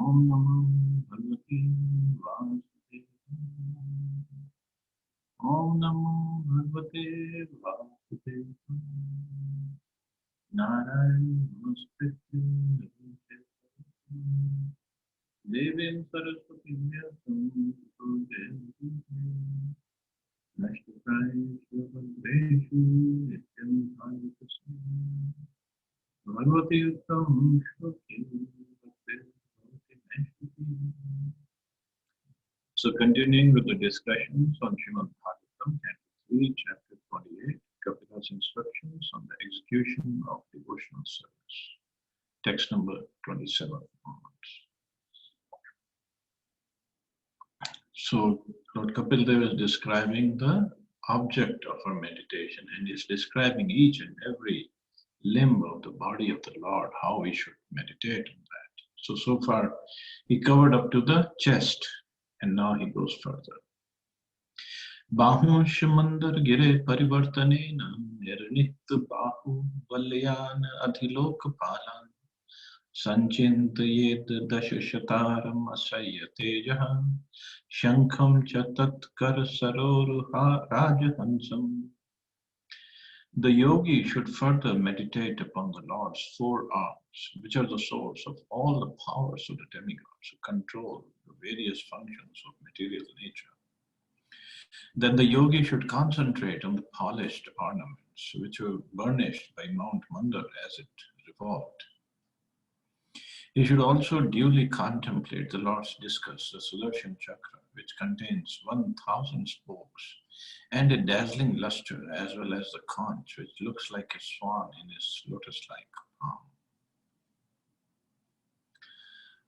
Om Namo Bhagavate Vasudevaya. Om Namo Bhagavate Vasudevaya. Narayana Namaskritya Devim Saraswati Vyasam Tato Jayati Nashtapraya Shravadreshu Nityam Bhagavatasya Bhagavati Uttam Shloke Bhakti Bhagavati Nashtuti. So continuing with the discussions on Srimad Bhagavatam, Canto 3, Chapter 28, Kapila's instructions on the execution of devotional service. Text number 27 onwards. So Lord Kapil Dev is describing the object of our meditation, and is describing each and every limb of the body of the Lord, how we should meditate on that. So far he covered up to the chest, and now he goes further. Bahush mandar gire parivartanena nirnit bahu valyan adhilok palan sanchintayet dashashataram asaya tejaha shankham cha tatkar saroruha rajahansam. The yogi should further meditate upon the Lord's four arms, which are the source of all the powers of the demigods who control the various functions of material nature. Then the yogi should concentrate on the polished ornaments, which were burnished by Mount Mandar as it revolved. He should also duly contemplate the Lord's discus, the Sudarshan Chakra, which contains 1,000 spokes and a dazzling luster, as well as the conch, which looks like a swan in his lotus-like palm.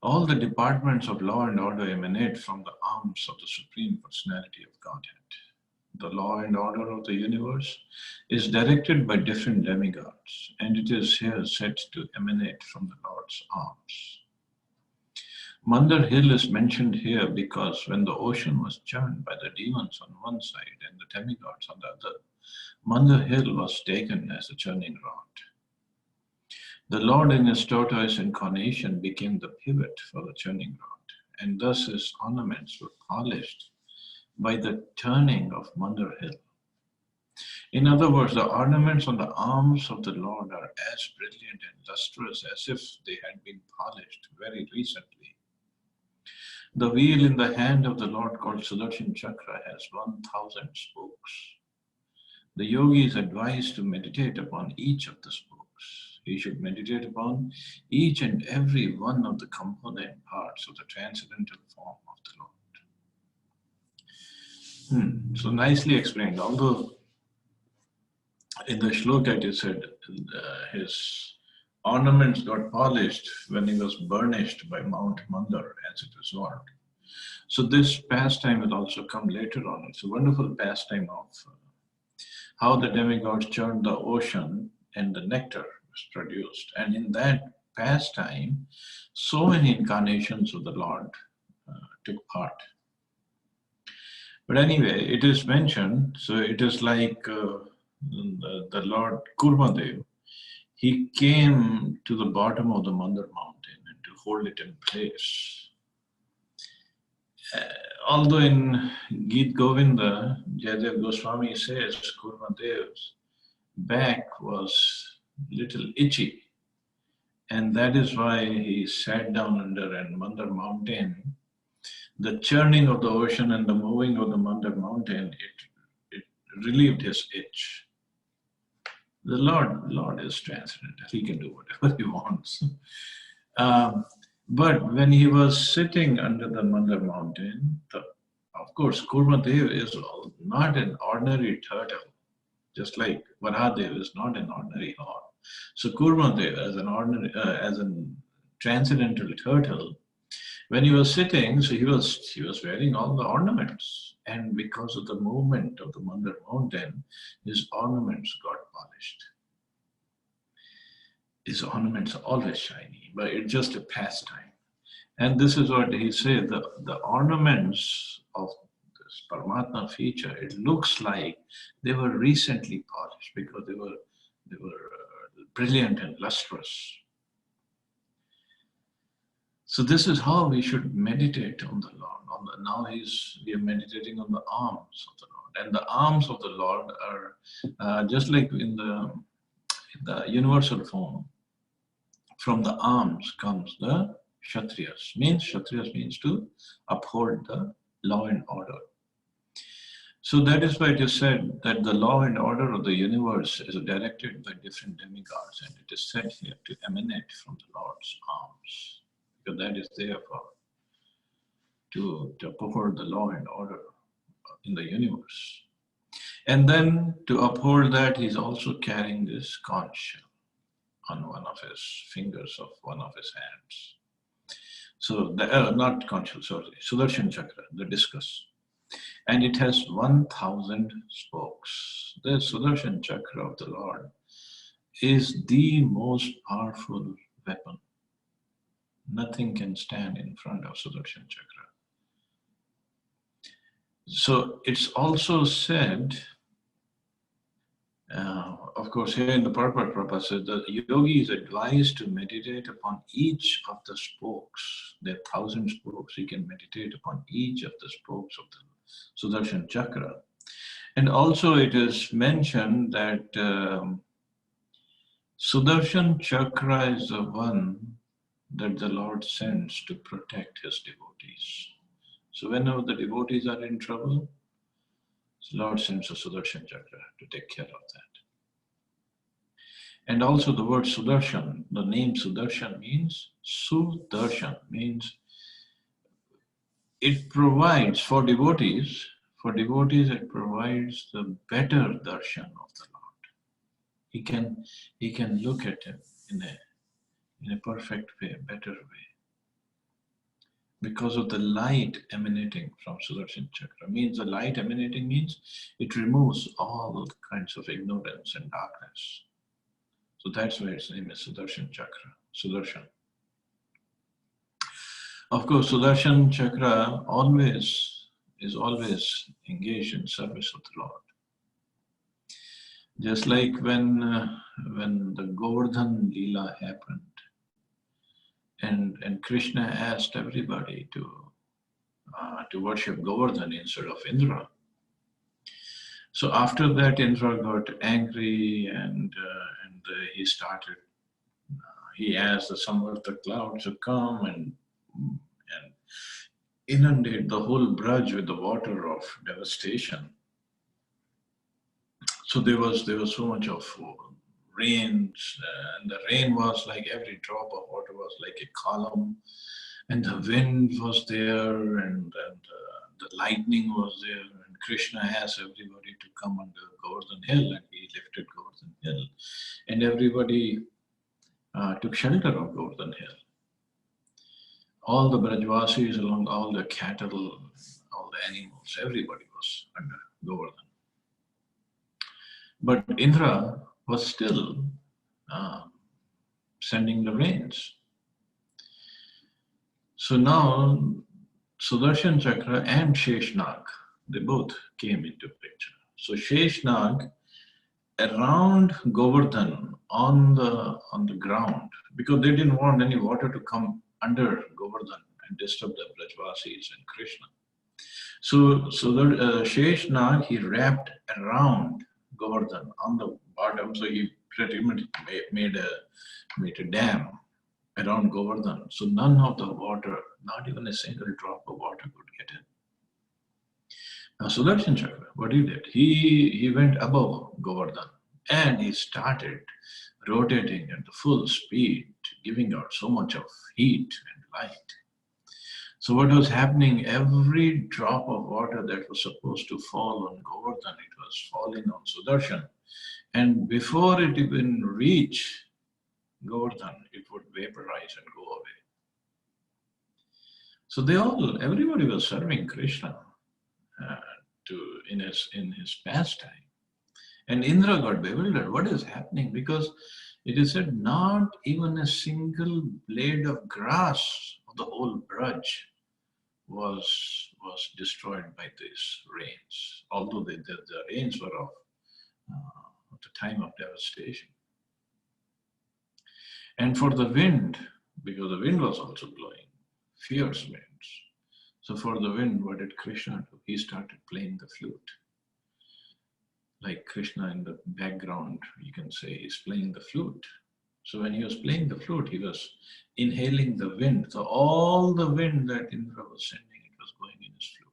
All the departments of law and order emanate from the arms of the Supreme Personality of Godhead. The law and order of the universe is directed by different demigods, and it is here said to emanate from the Lord's arms. Mandar Hill is mentioned here because when the ocean was churned by the demons on one side and the demigods on the other, Mandar Hill was taken as a churning rod. The Lord in his tortoise incarnation became the pivot for the churning rod, and thus his ornaments were polished by the turning of Mandar Hill. In other words, the ornaments on the arms of the Lord are as brilliant and lustrous as if they had been polished very recently. The wheel in the hand of the Lord, called Sudarshan Chakra, has 1,000 spokes. The yogi is advised to meditate upon each of the spokes. He should meditate upon each and every one of the component parts of the transcendental form of the Lord. So nicely explained. Although in the shloka it is said his ornaments got polished when he was burnished by Mount Mandar as it resolved. So this pastime will also come later on. It's a wonderful pastime of how the demigods churned the ocean and the nectar was produced. And in that pastime, so many incarnations of the Lord took part. But anyway, it is mentioned, so it is like the Lord Kurmadev. He came to the bottom of the Mandar mountain and to hold it in place. Although in Geet Govinda, Jayadev Goswami says Kurmadev's back was little itchy, and that is why he sat down under an Mandar mountain. The churning of the ocean and the moving of the Mandar mountain, it relieved his itch. The Lord is transcendental. He can do whatever he wants. But when he was sitting under the Mandar mountain, of course, Kurmadev is not an ordinary turtle, just like Varahadev is not an ordinary hawk. So Kurmadev, as a transcendental turtle, when he was sitting, so he was wearing all the ornaments, and because of the movement of the Mandar mountain, his ornaments got polished. His ornaments are always shiny, but it's just a pastime. And this is what he said, the ornaments of this Paramatma feature, it looks like they were recently polished because they were brilliant and lustrous. So this is how we should meditate on the Lord. Now we are meditating on the arms of the Lord, and the arms of the Lord are just like in the universal form. From the arms comes the Kshatriyas. Kshatriyas means to uphold the law and order. So that is why it is said that the law and order of the universe is directed by different demigods, and it is said here to emanate from the Lord's arms, because that is therefore to uphold the law and order in the universe. And then to uphold that, he's also carrying this conch shell on one of his fingers of one of his hands. So, not conch shell, sorry, Sudarshan Chakra, the discus. And it has 1,000 spokes. The Sudarshan Chakra of the Lord is the most powerful weapon. Nothing can stand in front of Sudarshan Chakra. So it's also said, of course, here in the Purport, Prabhupada says that yogi is advised to meditate upon each of the spokes. There are 1,000 spokes. He can meditate upon each of the spokes of the Sudarshan Chakra. And also it is mentioned that Sudarshan Chakra is the one that the Lord sends to protect his devotees. So whenever the devotees are in trouble, the Lord sends a Sudarshan Chakra to take care of that. And also the word Sudarshan, the name Sudarshan means, Sudarshan means it provides for devotees it provides the better darshan of the Lord. He can look at him in a perfect way, better way. Because of the light emanating from Sudarshan Chakra. Means the light emanating means it removes all kinds of ignorance and darkness. So that's why its name is Sudarshan Chakra, Sudarshan. Of course, Sudarshan Chakra is always engaged in service of the Lord. Just like when the Govardhan Leela happened, and Krishna asked everybody to worship Govardhan instead of Indra. So after that, Indra got angry and he asked the Samvarta cloud to come and inundate the whole Braj with the water of devastation. So there was so much of rains, and the rain was like every drop of water was like a column, and the wind was there, and the lightning was there, and Krishna asked everybody to come under Govardhan Hill, and he lifted Govardhan Hill, and everybody took shelter of Govardhan Hill. All the Brajvasis, along all the cattle, all the animals, everybody was under Govardhan. But Indra was still sending the rains. So now Sudarshan Chakra and Sheshnag, they both came into picture. So Sheshnag around Govardhan on the ground, because they didn't want any water to come under Govardhan and disturb the Brajvasis and Krishna. So the Sheshnag, he wrapped around Govardhan on the bottom, so he pretty much made a dam around Govardhan. So none of the water, not even a single drop of water could get in. Now Sudarshan Chakra, what he did, he went above Govardhan and he started rotating at the full speed, giving out so much of heat and light. So what was happening, every drop of water that was supposed to fall on Govardhan, it was falling on Sudarshan. And before it even reached Govardhan, it would vaporize and go away. So everybody was serving Krishna in his pastime. And Indra got bewildered. What is happening? Because it is said not even a single blade of grass of the whole Braj was destroyed by these rains, although the rains were of the time of devastation. And for the wind, because the wind was also blowing, fierce winds. So for the wind, what did Krishna do? He started playing the flute. Like Krishna in the background, you can say he's playing the flute. So when he was playing the flute, he was inhaling the wind. So all the wind that Indra was sending, it was going in his flute.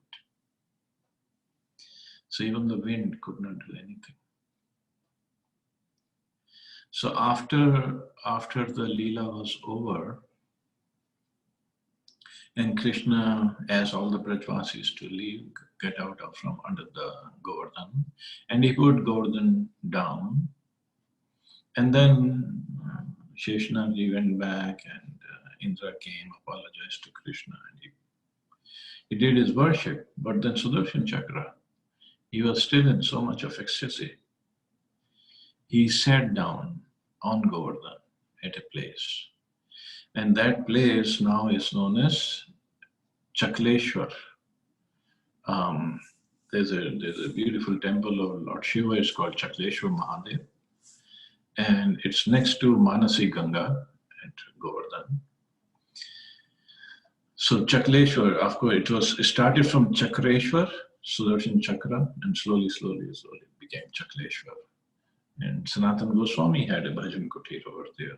So even the wind could not do anything. So after the Leela was over, and Krishna asked all the Brajvasis to leave, get out of from under the Govardhan, and he put Govardhan down. And then Sheshanagi went back, and Indra came, apologized to Krishna, and he did his worship. But then Sudarshan Chakra, he was still in so much of ecstasy. He sat down on Govardhan at a place. And that place now is known as Chakleshwar. There's a beautiful temple of Lord Shiva. It's called Chakleshwar Mahadev. And it's next to Manasi Ganga at Govardhan. So Chakleshwar, of course, it started from Chakreshwar, Sudarshan Chakra, and slowly it became Chakleshwar. And Sanatana Goswami had a bhajan kutir over there.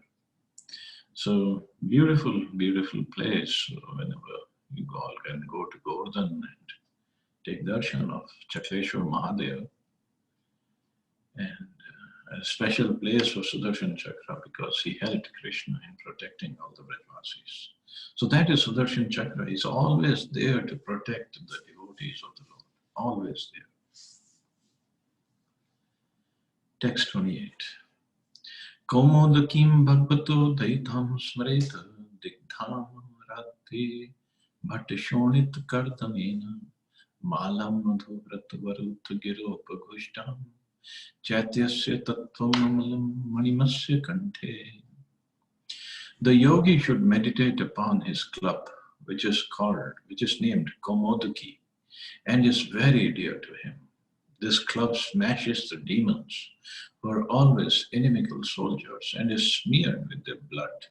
So beautiful, beautiful place. Whenever you all can go to Govardhan and take darshan of Chakleshwar Mahadev. And a special place for Sudarshan Chakra because he helped Krishna in protecting all the Brajvasis. So that is Sudarshan Chakra. He's always there to protect the devotees of the Lord. Always there. Text 28. Kaumodakim bhagavato daitam smreta digdham radhe bhattashonit kardamena malam madhu vratavarut giropagushtam chaityasya tattvam amalam manimasya kanthe. The yogi should meditate upon his club, which is named Kaumodaki, and is very dear to him. This club smashes the demons, who are always inimical soldiers, and is smeared with their blood.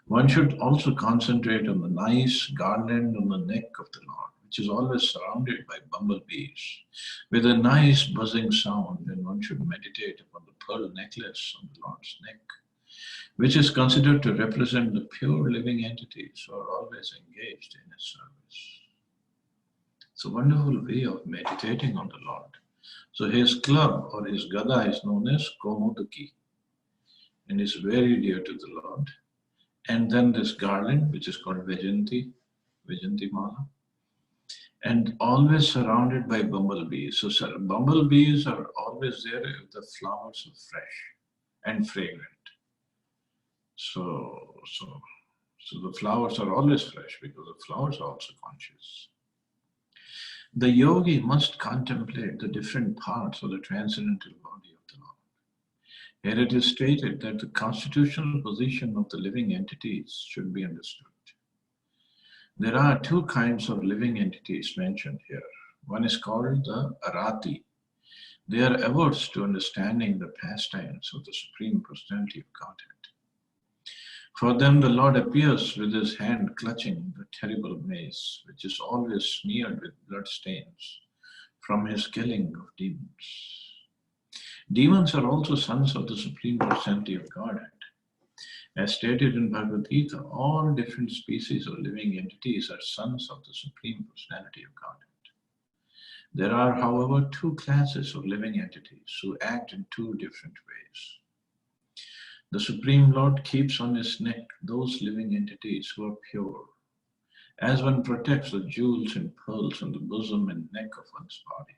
One should also concentrate on the nice garland on the neck of the Lord, which is always surrounded by bumblebees, with a nice buzzing sound, and one should meditate upon the pearl necklace on the Lord's neck, which is considered to represent the pure living entities who are always engaged in his service. It's a wonderful way of meditating on the Lord. So his club or his gada is known as Kaumodaki and is very dear to the Lord. And then this garland, which is called Vajanti Mala, and always surrounded by bumblebees. So bumblebees are always there if the flowers are fresh and fragrant. So the flowers are always fresh because the flowers are also conscious. The yogi must contemplate the different parts of the transcendental body of the Lord. Here it is stated that the constitutional position of the living entities should be understood. There are two kinds of living entities mentioned here. One is called the Arati. They are averse to understanding the pastimes of the Supreme Personality of Godhead. For them, the Lord appears with his hand clutching the terrible mace, which is always smeared with blood stains from his killing of demons. Demons are also sons of the Supreme Personality of Godhead. As stated in Bhagavad Gita, all different species of living entities are sons of the Supreme Personality of Godhead. There are, however, two classes of living entities who act in two different ways. The Supreme Lord keeps on his neck those living entities who are pure, as one protects the jewels and pearls on the bosom and neck of one's body.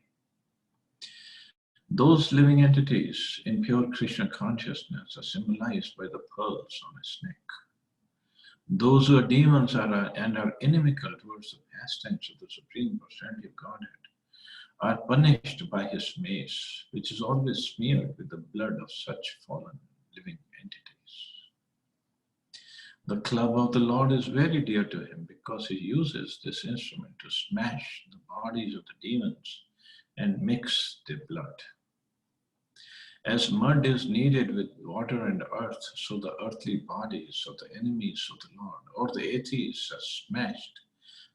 Those living entities in pure Krishna consciousness are symbolized by the pearls on his neck. Those who are demons are inimical towards the pastimes of the Supreme Personality of Godhead are punished by his mace, which is always smeared with the blood of such fallen living entities. The club of the Lord is very dear to him because he uses this instrument to smash the bodies of the demons and mix their blood. As mud is kneaded with water and earth, so the earthly bodies of the enemies of the Lord, or the atheists, are smashed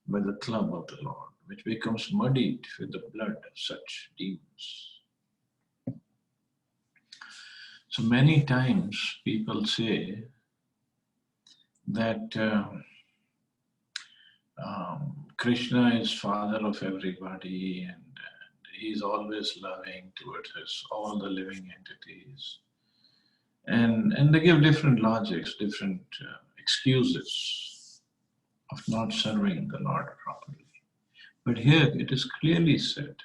by the club of the Lord, which becomes muddied with the blood of such demons. So many times people say that Krishna is father of everybody, and he's always loving towards all the living entities. And they give different logics, different excuses of not serving the Lord properly. But here it is clearly said,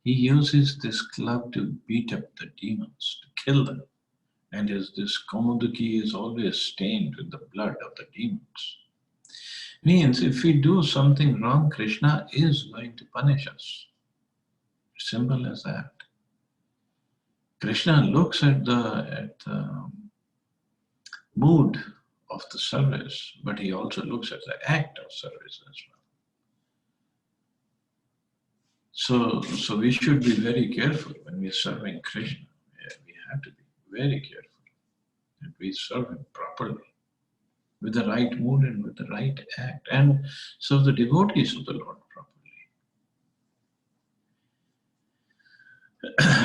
he uses this club to beat up the demons, to kill them. And this Kaumuduki is always stained with the blood of the demons. Means if we do something wrong, Krishna is going to punish us. Simple as that. Krishna looks at the mood of the service, but he also looks at the act of service as well. So we should be very careful when we are serving Krishna. Yeah, we have to be very careful that we serve him properly, with the right mood and with the right act, and serve the devotees of the Lord properly.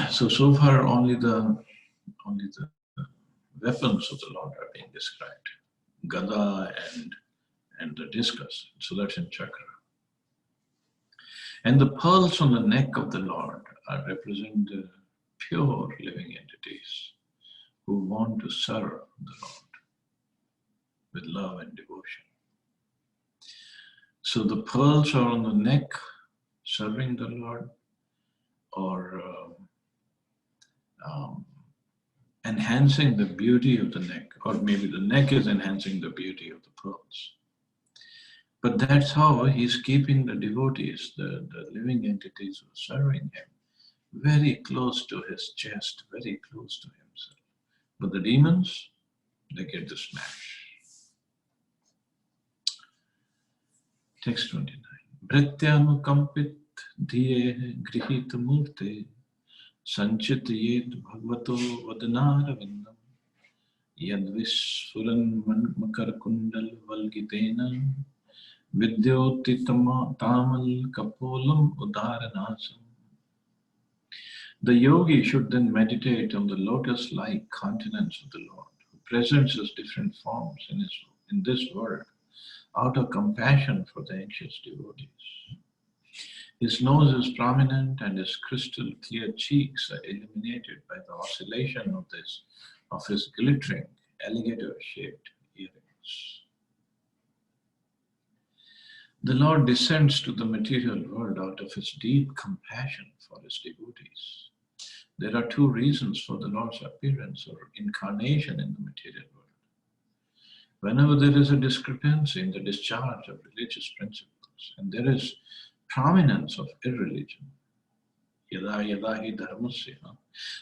So far only the weapons of the Lord are being described, Gada and the discus, Sudarshan Chakra. And the pearls on the neck of the Lord represent the pure living entities who want to serve the Lord with love and devotion. So the pearls are on the neck, serving the Lord, or enhancing the beauty of the neck, or maybe the neck is enhancing the beauty of the pearls. But that's how he's keeping the devotees, the living entities who are serving him, very close to his chest, very close to himself. But the demons, they get the smash. Text 29. Bhrityanukampit dhiye grihit murte sanchitayet bhagavato vadanara yadvisfuran makar kundal valgitena vidyoti tamal kapolam udaranasam. The yogi should then meditate on the lotus-like countenance of the Lord, who presents us different forms in this world, out of compassion for the anxious devotees. His nose is prominent and his crystal clear cheeks are illuminated by the oscillation of his glittering alligator-shaped earrings. The Lord descends to the material world out of his deep compassion for his devotees. There are two reasons for the Lord's appearance or incarnation in the material world. Whenever there is a discrepancy in the discharge of religious principles, and there is prominence of irreligion, yada yada hi dharmasya,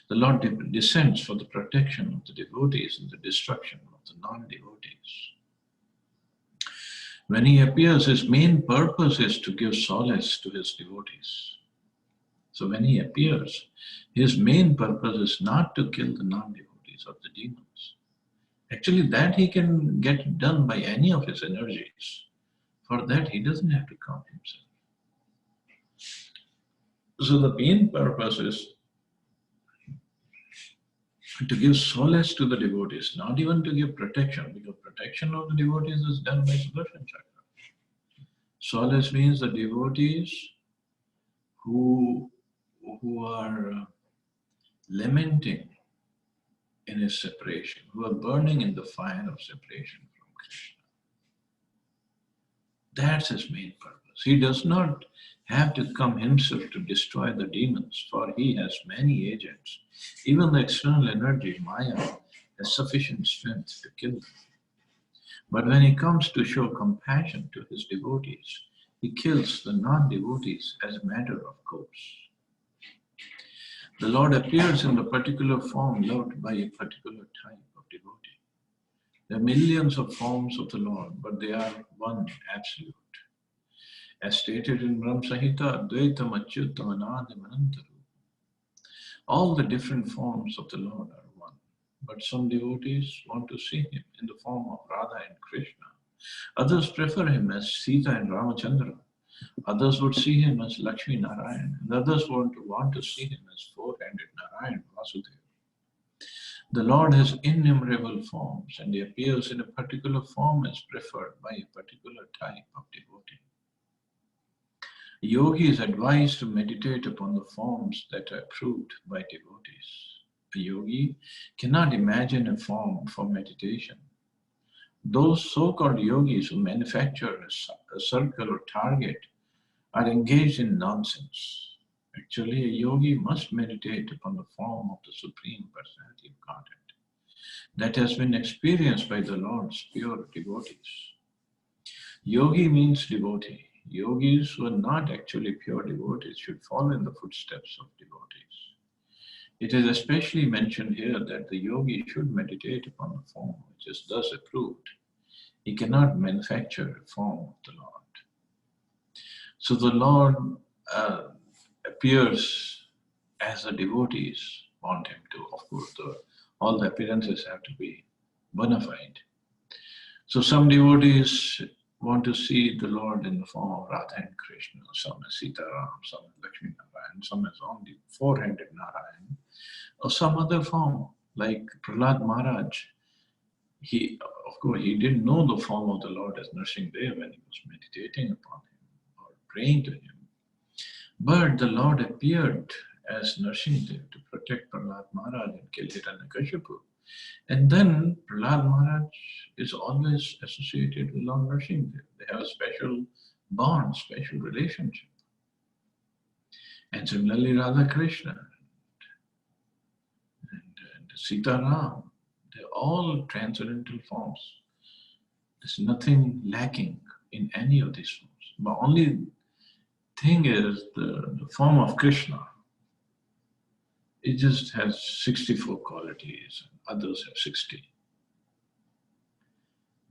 the Lord descends for the protection of the devotees and the destruction of the non-devotees. When he appears, his main purpose is to give solace to his devotees. So when he appears, his main purpose is not to kill the non-devotees or the demons. Actually, that he can get done by any of his energies. For that, he doesn't have to come himself. So the main purpose is to give solace to the devotees, not even to give protection, because protection of the devotees is done by Sudarshan Chakra. Solace means the devotees who are lamenting in his separation, who are burning in the fire of separation from Krishna. That's his main purpose. He does not have to come himself to destroy the demons, for he has many agents. Even the external energy, Maya, has sufficient strength to kill them. But when he comes to show compassion to his devotees, he kills the non-devotees as a matter of course. The Lord appears in the particular form loved by a particular type of devotee. There are millions of forms of the Lord, but they are one absolute. As stated in Brahma Samhita, Advaitam Achyutam Anadam Anantaru. All the different forms of the Lord are one. But some devotees want to see him in the form of Radha and Krishna. Others prefer him as Sita and Ramachandra. Others would see him as Lakshmi Narayan. And others want to see him as four-handed Narayan Vasudeva. The Lord has innumerable forms, and he appears in a particular form as preferred by a particular type of devotee. A yogi is advised to meditate upon the forms that are approved by devotees. A yogi cannot imagine a form for meditation. Those so-called yogis who manufacture a circle or target are engaged in nonsense. Actually, a yogi must meditate upon the form of the Supreme Personality of Godhead that has been experienced by the Lord's pure devotees. Yogi means devotee. Yogis who are not actually pure devotees should follow in the footsteps of devotees. It is especially mentioned here that the yogi should meditate upon the form which is thus approved. He cannot manufacture a form of the Lord. So the Lord appears as the devotees want him to. Of course, all the appearances have to be bona fide. So some devotees want to see the Lord in the form of Radha and Krishna, some as Sita Ram, some as Lakshmi Narayan, some as only four-handed Narayan, or some other form, like Prahlad Maharaj. He, of course, he didn't know the form of the Lord as Nrsimhadev when he was meditating upon him or praying to him. But the Lord appeared as Nrsimhadev to protect Prahlad Maharaj and kill Hiranyakashipu. And then Prahlad Maharaj is always associated with Lord Nrsimhadev. They have a special bond, special relationship. And similarly, Radha Krishna and Sita Ram, they're all transcendental forms. There's nothing lacking in any of these forms. The only thing is the form of Krishna. It just has 64 qualities, and others have 60.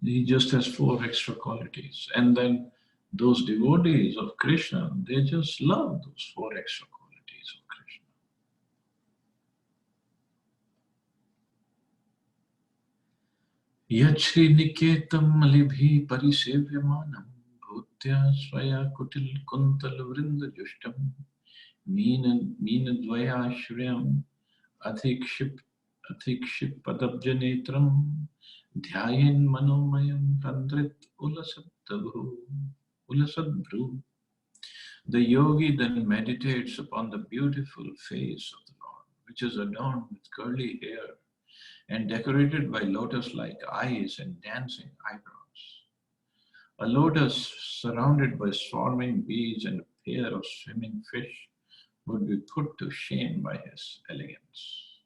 He just has 4 extra qualities. And then those devotees of Krishna, they just love those 4 extra qualities of Krishna. Yachri niketam malibhi parisevyamanam bhutya swaya kutil kuntal vrinda jushtam Meenadvaya Shriyam Athikship Padabjanetram Dhyayin Manomayam Tandrit Ulasadbhu. The yogi then meditates upon the beautiful face of the Lord, which is adorned with curly hair and decorated by lotus-like eyes and dancing eyebrows. A lotus surrounded by swarming bees and a pair of swimming fish would be put to shame by his elegance.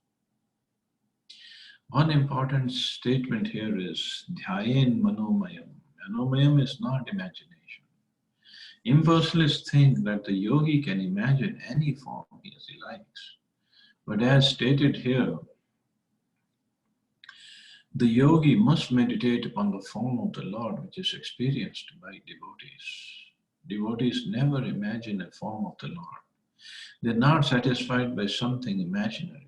One important statement here is Dhyayen Manomayam. Manomayam is not imagination. Impersonalists think that the yogi can imagine any form as he likes. But as stated here, the yogi must meditate upon the form of the Lord which is experienced by devotees. Devotees never imagine a form of the Lord. They're not satisfied by something imaginary.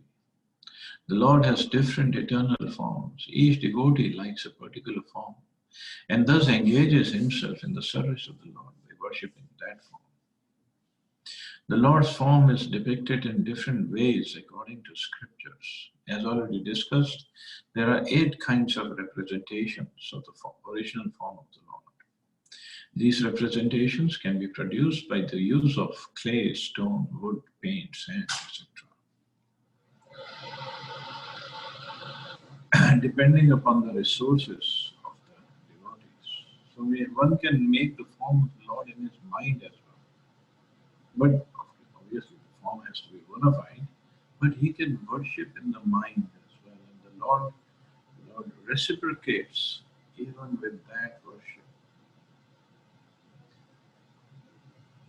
The Lord has different eternal forms. Each devotee likes a particular form and thus engages himself in the service of the Lord by worshipping that form. The Lord's form is depicted in different ways according to scriptures. As already discussed, there are 8 kinds of representations of the original form of the Lord. These representations can be produced by the use of clay, stone, wood, paint, sand, etc. Depending upon the resources of the devotees. So one can make the form of the Lord in his mind as well. But obviously the form has to be bona fide, but he can worship in the mind as well. And the Lord reciprocates even with that worship.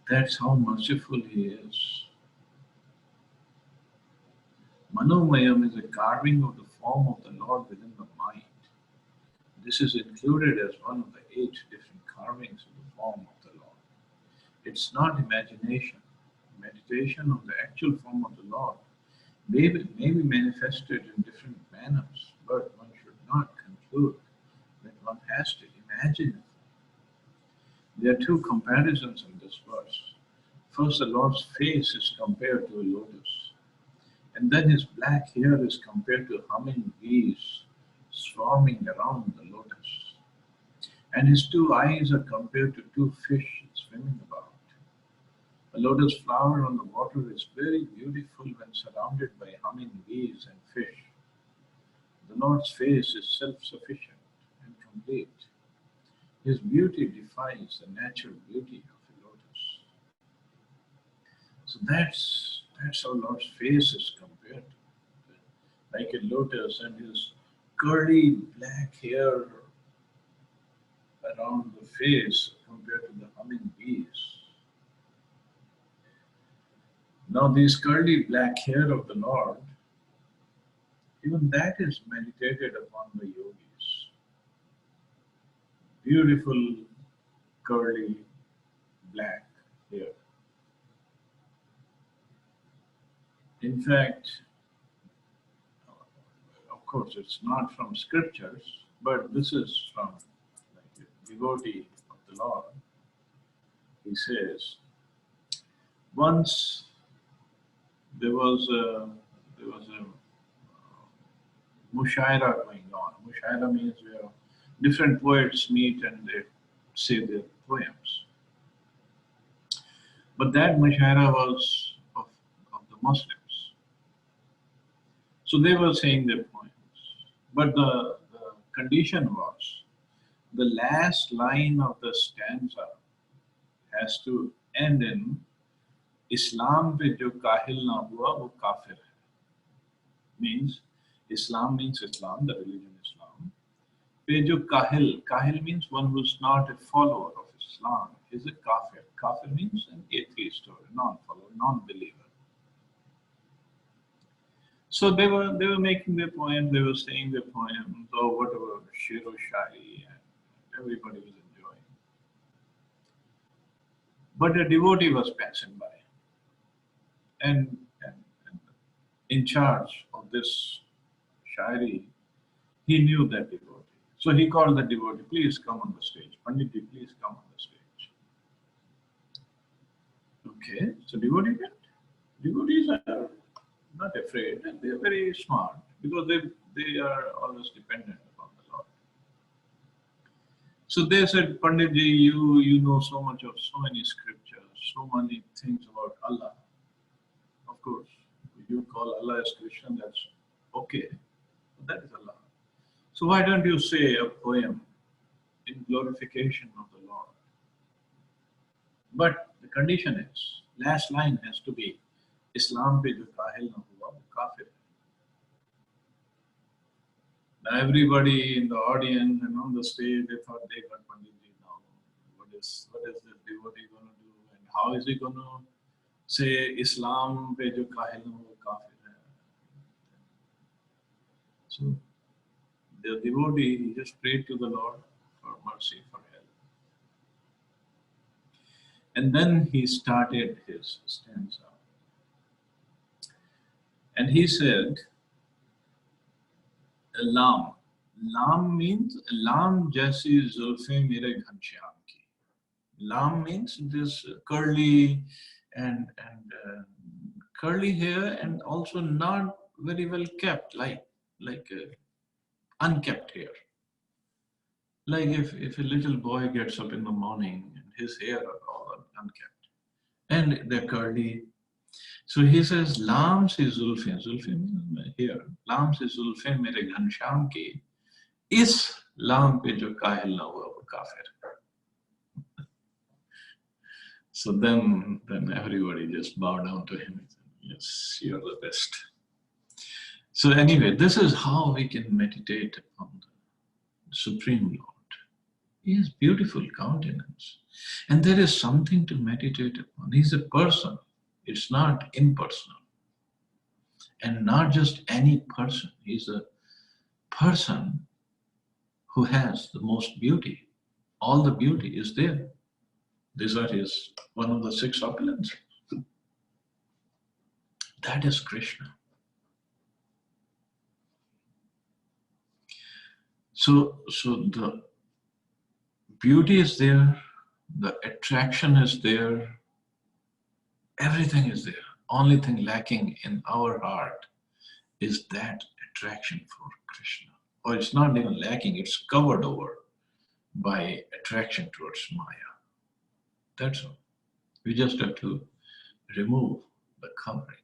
That's how merciful he is. Manomayam is a carving of the form of the Lord within the mind. This is included as one of the 8 different carvings of the form of the Lord. It's not imagination. Meditation on the actual form of the Lord may be manifested in different manners, but one should not conclude that one has to imagine it. There are two comparisons in this verse. First, the Lord's face is compared to a lotus, and then his black hair is compared to humming bees swarming around the lotus. And his two eyes are compared to two fish swimming about. A lotus flower on the water is very beautiful when surrounded by humming bees and fish. The Lord's face is self-sufficient and complete. His beauty defies the natural beauty of a lotus. So that's how Lord's face is compared to, like a lotus, and his curly black hair around the face compared to the humming bees. Now, this curly black hair of the Lord, even that is meditated upon by yogis. Beautiful curly black hair. In fact, of course, it's not from scriptures, but this is from like a devotee of the Lord. He says, once there was a mushaira going on. Mushaira means where different poets meet and they say their poems. But that mushaira was of the Muslims. So they were saying their poems. But the condition was the last line of the stanza has to end in Islam pe jo kahil na hua wo kafir hai. Means Islam means Islam, the religion Islam. Pe jo kahil means one who's not a follower of Islam, is a kafir. Kafir means an atheist or a non-follower, non-believer. So they were making their poems, they were saying their poems, or whatever, Shiro Shari, and everybody was enjoying. But a devotee was passing by, and in charge of this Shairi, he knew that devotee. So he called the devotee, please come on the stage. Panditji, please come on the stage. Okay, so devotee went. Devotees are not afraid, and they are very smart because they are always dependent upon the Lord. So they said, Panditji, you know so much of so many scriptures, so many things about Allah. Of course, if you call Allah as Krishna, that's okay. But that is Allah. So why don't you say a poem in glorification of the Lord? But the condition is, last line has to be, Islam pe jo kahil na hua wo kafir hai. Now everybody in the audience and on the stage, they thought they got Panditji now. What is this devotee going to do? And how is he going to say Islam pe jo kahil na hua kafir hai? So the devotee, he just prayed to the Lord for mercy, for help. And then he started his stanza. And he said, Lam. Lam means, Lam jaisi zulfe mere ghanshyam ki. Lam means this curly and curly hair, and also not very well kept, like unkept hair. Like if a little boy gets up in the morning and his hair are all unkept and they're curly. So he says, Lam se zulfe, zulfe means hair. Lam se zulfe mere ghanshyam ki, is lam pe jo kahil na hua wo kafir. So then everybody just bowed down to him and said, yes, you're the best. So anyway, this is how we can meditate upon the Supreme Lord. He has beautiful countenance. And there is something to meditate upon. He's a person. It's not impersonal. And not just any person. He's a person who has the most beauty. All the beauty is there. These are one of the 6 opulences. That is Krishna. So the beauty is there, the attraction is there, everything is there. Only thing lacking in our heart is that attraction for Krishna. Or it's not even lacking, it's covered over by attraction towards Maya. That's all. We just have to remove the covering.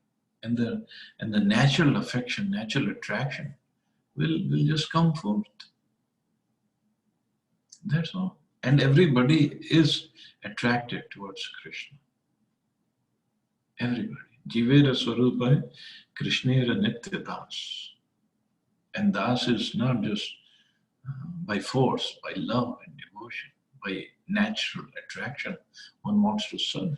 And the natural affection, natural attraction will just come forth. That's all. And everybody is attracted towards Krishna. Everybody. Jivera Swarupa Krishnera Nitya Das. And Das is not just by force, by love and devotion, by natural attraction. One wants to serve him.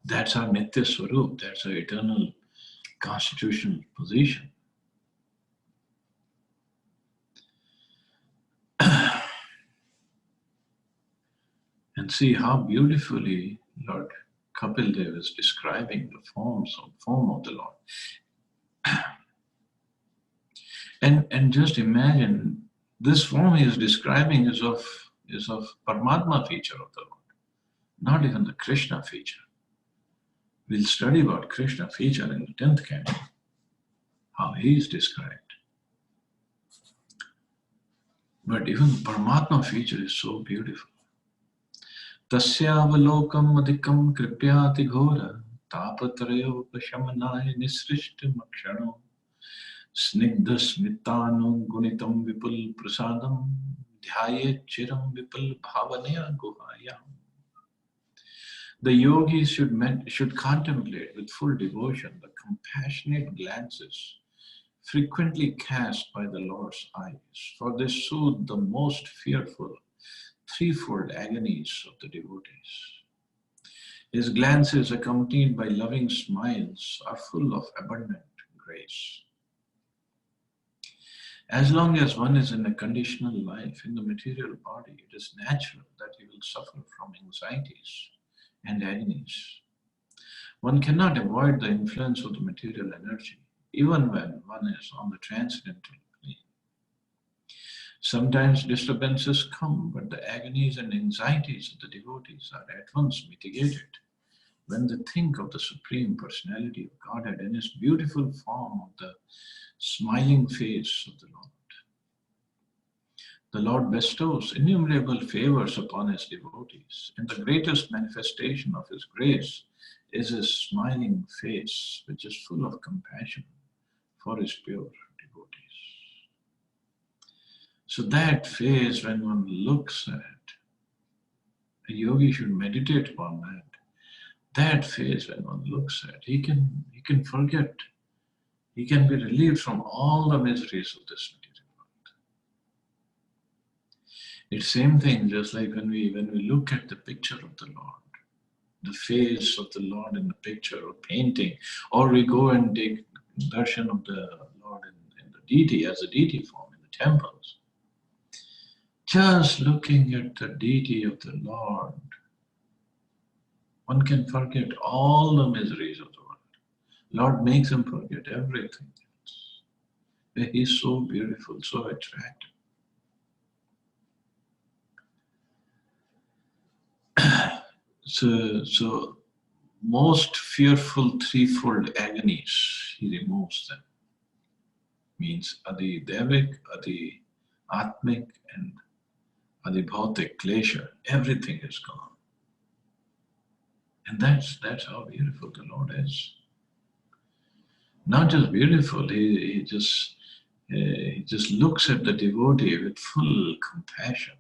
That's our Nitya Swarup. That's our eternal constitutional position. And see how beautifully Lord Kapil Dev is describing the form of the Lord. And just imagine this form he is describing is of Paramatma feature of the Lord, not even the Krishna feature. We'll study about Krishna feature in the 10th canto, how he is described. But even the Paramatma feature is so beautiful. Tasyavalokam adhikam kripyati ghora tapatrayo pashamanaya nisrishta makshano snigdha smitano gunitam vipul prasadam dhyaye chiram vipul bhavanaya guhayam. The yogi should contemplate with full devotion the compassionate glances frequently cast by the Lord's eyes, for they soothe the most fearful threefold agonies of the devotees. His glances, accompanied by loving smiles, are full of abundant grace. As long as one is in a conditional life in the material body, it is natural that he will suffer from anxieties and agonies. One cannot avoid the influence of the material energy, even when one is on the transcendental plane. Sometimes disturbances come, but the agonies and anxieties of the devotees are at once mitigated when they think of the Supreme Personality of Godhead in His beautiful form of the smiling face of the Lord. The Lord bestows innumerable favors upon His devotees, and the greatest manifestation of His grace is His smiling face, which is full of compassion for His pure devotees. So that face, when one looks at, a yogi should meditate upon that. That face, when one looks at, he can forget. He can be relieved from all the miseries of this material world. It's same thing, just like when we look at the picture of the Lord, the face of the Lord in the picture or painting, or we go and take darshan of the Lord in the deity as a deity form in the temples. Just looking at the deity of the Lord, one can forget all the miseries of the world. Lord makes him forget everything else. He's so beautiful, so attractive. So most fearful threefold agonies, he removes them. Means Adi Devik, Adi Atmik, and Adi Bhautik, Klesha. Everything is gone. And that's how beautiful the Lord is. Not just beautiful, he just looks at the devotee with full compassion.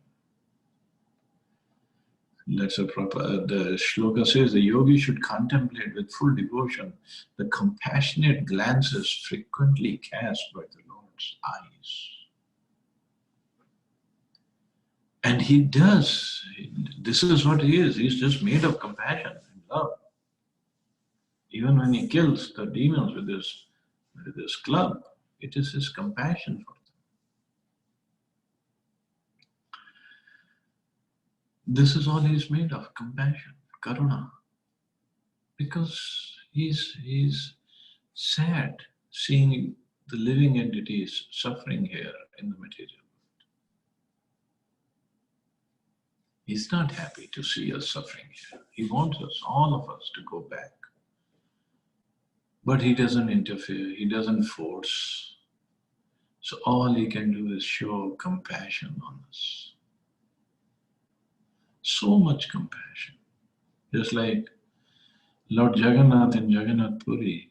That's a proper, the shloka says the yogi should contemplate with full devotion the compassionate glances frequently cast by the Lord's eyes. And he does. This is what he is. He's just made of compassion and love. Even when he kills the demons with his club, it is his compassion for them. This is all he's made of, compassion, karuna. Because he's sad seeing the living entity is suffering here in the material world. He's not happy to see us suffering here. He wants us, all of us, to go back. But he doesn't interfere, he doesn't force. So all he can do is show compassion on us. So much compassion. Just like Lord Jagannath in Jagannath Puri,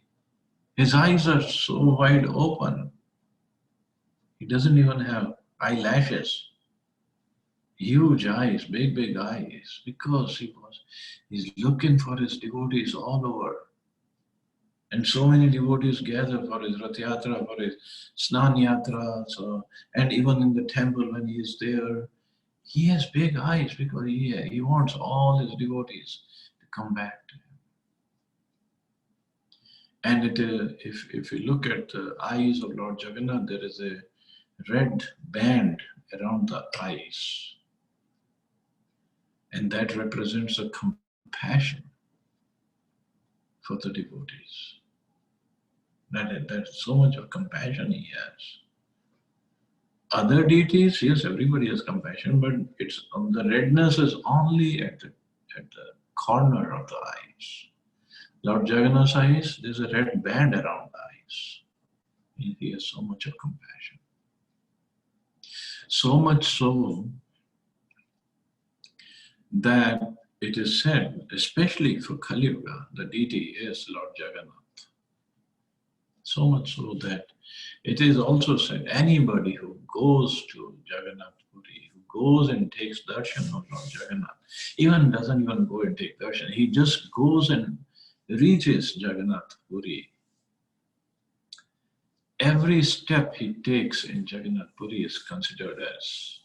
his eyes are so wide open. He doesn't even have eyelashes. Huge eyes, big eyes, because he's looking for his devotees all over. And so many devotees gather for his Rath Yatra, for his Snan Yatra, and even in the temple when he is there, he has big eyes because he wants all his devotees to come back to him. And if you look at the eyes of Lord Jagannath, there is a red band around the eyes. And that represents a compassion for the devotees. That's so much of compassion he has. Other deities, yes, everybody has compassion, but the redness is only at the corner of the eyes. Lord Jagannath's eyes, there's a red band around the eyes. He has so much of compassion. So much so that it is said, especially for Kali Yuga, the deity is Lord Jagannath. So much so that it is also said, anybody who goes to Jagannath Puri, who goes and takes darshan of Lord Jagannath, doesn't even go and take darshan, he just goes and reaches Jagannath Puri. Every step he takes in Jagannath Puri is considered as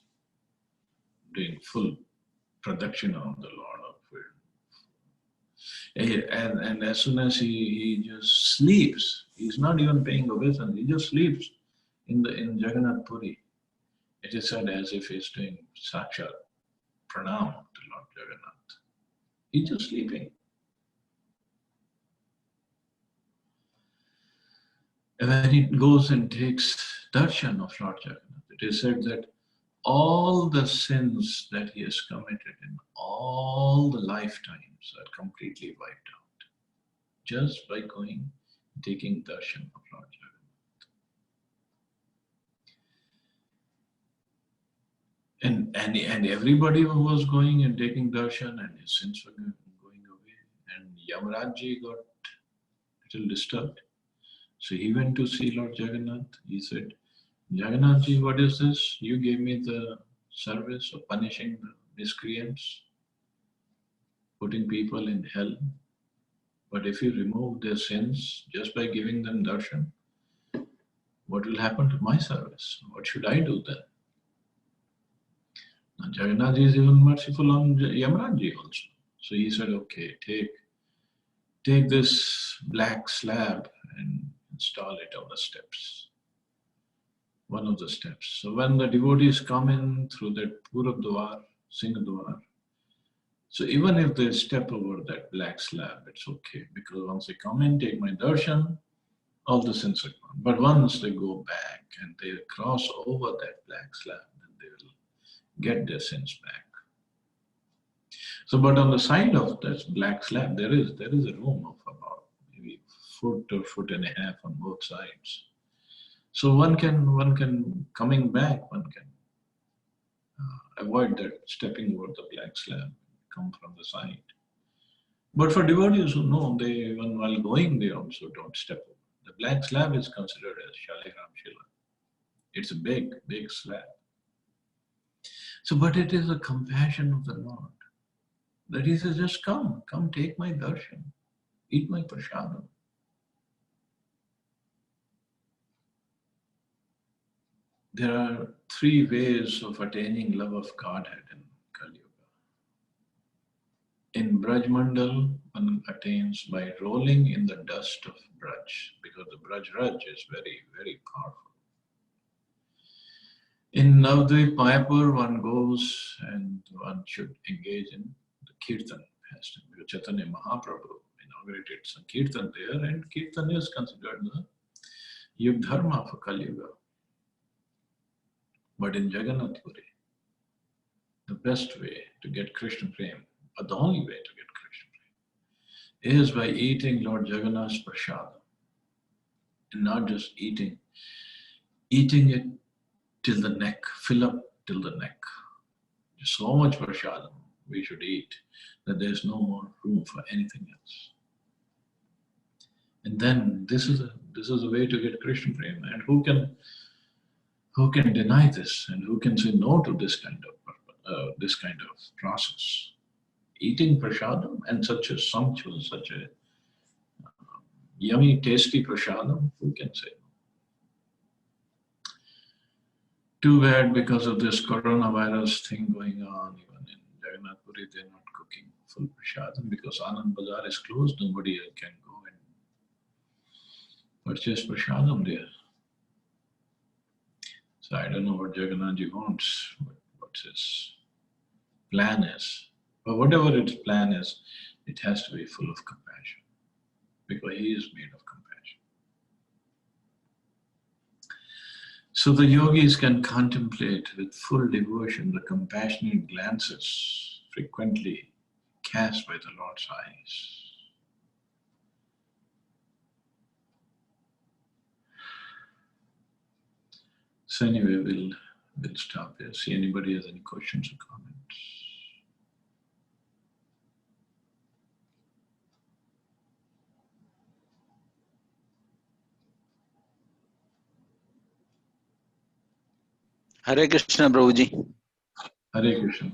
doing full pradakshina of the Lord of World. And as soon as he just sleeps, he's not even paying obeisance, he just sleeps in Jagannath Puri. It is said as if he's doing sakshat pranam to Lord Jagannath. He's just sleeping. And when he goes and takes darshan of Lord Jagannath, it is said that all the sins that he has committed in all the lifetimes are completely wiped out just by going taking darshan of Lord Jagannath. And everybody who was going and taking darshan, and his sins were going away. And Yamarajji got a little disturbed. So he went to see Lord Jagannath. He said, Jagannathji, what is this? You gave me the service of punishing the miscreants, putting people in hell. But if you remove their sins just by giving them darshan, what will happen to my service? What should I do then? Now Jagannathji is even merciful on Yamarajji also. So he said, okay, take this black slab and install it on the steps. One of the steps. So when the devotees come in through that Purab Dwar, Singh Dwar, so even if they step over that black slab, it's okay, because once they come in, take my darshan, all the sins are gone. But once they go back and they cross over that black slab, then they will get their sins back. So, but on the side of that black slab, there is a room of about maybe foot or foot and a half on both sides. So one can coming back, one can avoid that stepping over the black slab, come from the side. But for devotees who know, they even while going, they also don't step over. The black slab is considered as Shaligram Shila. It's a big slab. So, but it is the compassion of the Lord that he says, just come take my darshan, eat my prasadam. There are three ways of attaining love of Godhead in Kali Yuga. In Braj Mandal, one attains by rolling in the dust of Braj, because the Braj Raj is very, very powerful. In Navadvip Mayapur, one goes and one should engage in the Kirtan pastime, because Chaitanya Mahaprabhu inaugurated some Kirtan there, and Kirtan is considered the Yug Dharma for Kali Yuga. But in Jagannath Puri, the best way to get Krishna Prem, or the only way to get Krishna Prem, is by eating Lord Jagannath's prasada. And not just eating it till the neck, fill up till the neck. There's so much prasadam we should eat that there's no more room for anything else. And then this is a way to get Krishna Prem. And who can deny this? And who can say no to this kind of process? Eating prasadam and such a sumptuous, such a yummy, tasty prasadam, who can say no? Too bad, because of this coronavirus thing going on, even in Jagannath Puri, they're not cooking full prasadam because Anand Bazar is closed. Nobody can go and purchase prasadam there. So I don't know what Jagannathji wants, what his plan is. But whatever its plan is, it has to be full of compassion, because he is made of compassion. So the yogis can contemplate with full devotion the compassionate glances frequently cast by the Lord's eyes. So anyway, we'll stop here. See anybody has any questions or comments. Hare Krishna, Prabhuji. Hare Krishna.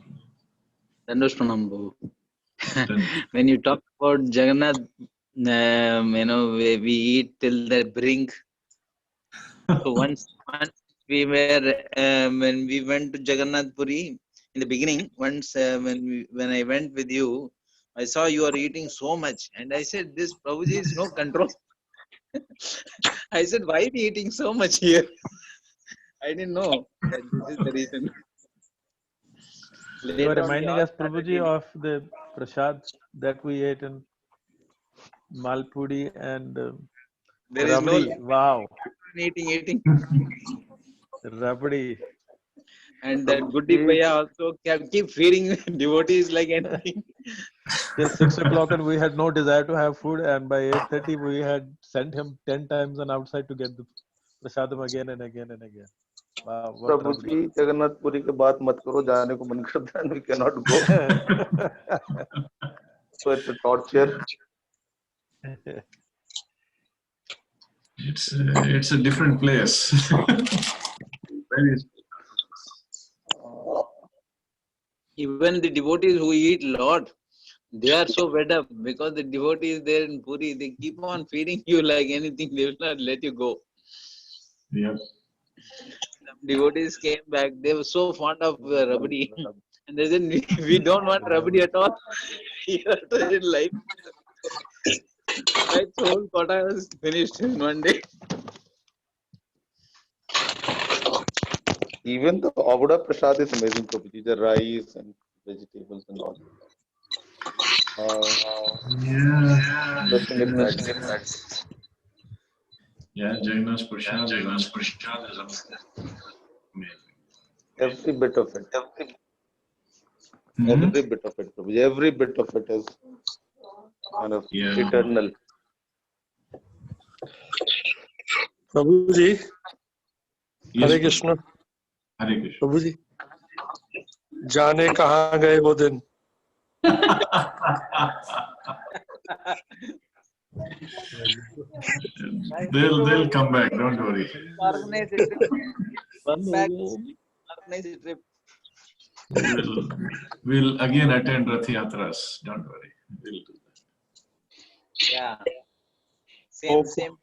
Dandosh Pranam, Prabhu. When you talk about Jagannath, we eat till the brink. So once we were, when we went to Jagannath Puri in the beginning, once when I went with you, I saw you are eating so much, and I said, "This Prabhuji is no control." I said, "Why are you eating so much here?" I didn't know that this is the reason. You are reminding us, Prabhuji, of the prasad that we ate in Malpudi and there is Rabdi. no Wow. eating. Rabdi. And that Goody Bhaiya also keep feeding devotees like anything. Till 6 o'clock, and we had no desire to have food. And by 8:30, we had sent him 10 times on outside to get the prasadam again and again and again. Wow, what प्रभुजी जगन्नाथ पुरी के बात मत करो, जाने को मन करता है, we cannot go. So it's a torture. It's a different place. Even the devotees who eat a lot, they are so fed up because the devotees there in Puri, they keep on feeding you like anything. They will not let you go. Yep. Some devotees came back. They were so fond of rabdi, and they said, "We don't want rabdi at all here in life." My whole quota was finished in one day. Even the Avada Prasad is amazing, Prabhuji. The rice and vegetables and all. Yeah, Jagannath's Prasad is amazing. Every bit of it. Every bit of it, Prabhuji. Every bit of it is kind of eternal. Prabhuji, Yes, Hare Krishna. Hare Krishna. Prabhuji, जाने कहाँ गए वो दिन? They'll come back, don't worry. Organize a trip. Back. Organize a trip. We'll again attend Rath Yatras, don't worry. We'll do that. Yeah. Same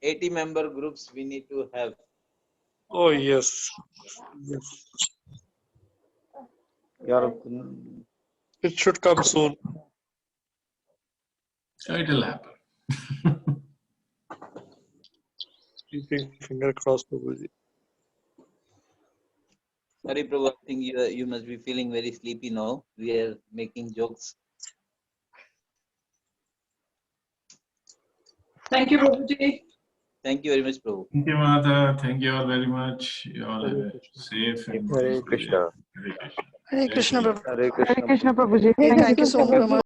80 member groups we need to have. Oh yes. Yes. It should come soon. It'll happen. Keeping finger crossed, Prabhuji. Sorry, Prabhu, I think you must be feeling very sleepy now. We are making jokes. Thank you, Prabhuji. Thank you very much, Prabhu. Thank you, Mata. Thank you all very much. You all have Hare a Krishna. safe and Hare peaceful day. Krishna. Hare Krishna. Hare Jai Krishna, Shri Ram. Prabhu. Hare Hare Krishna. Krishna Prabhuji. Thank you so much.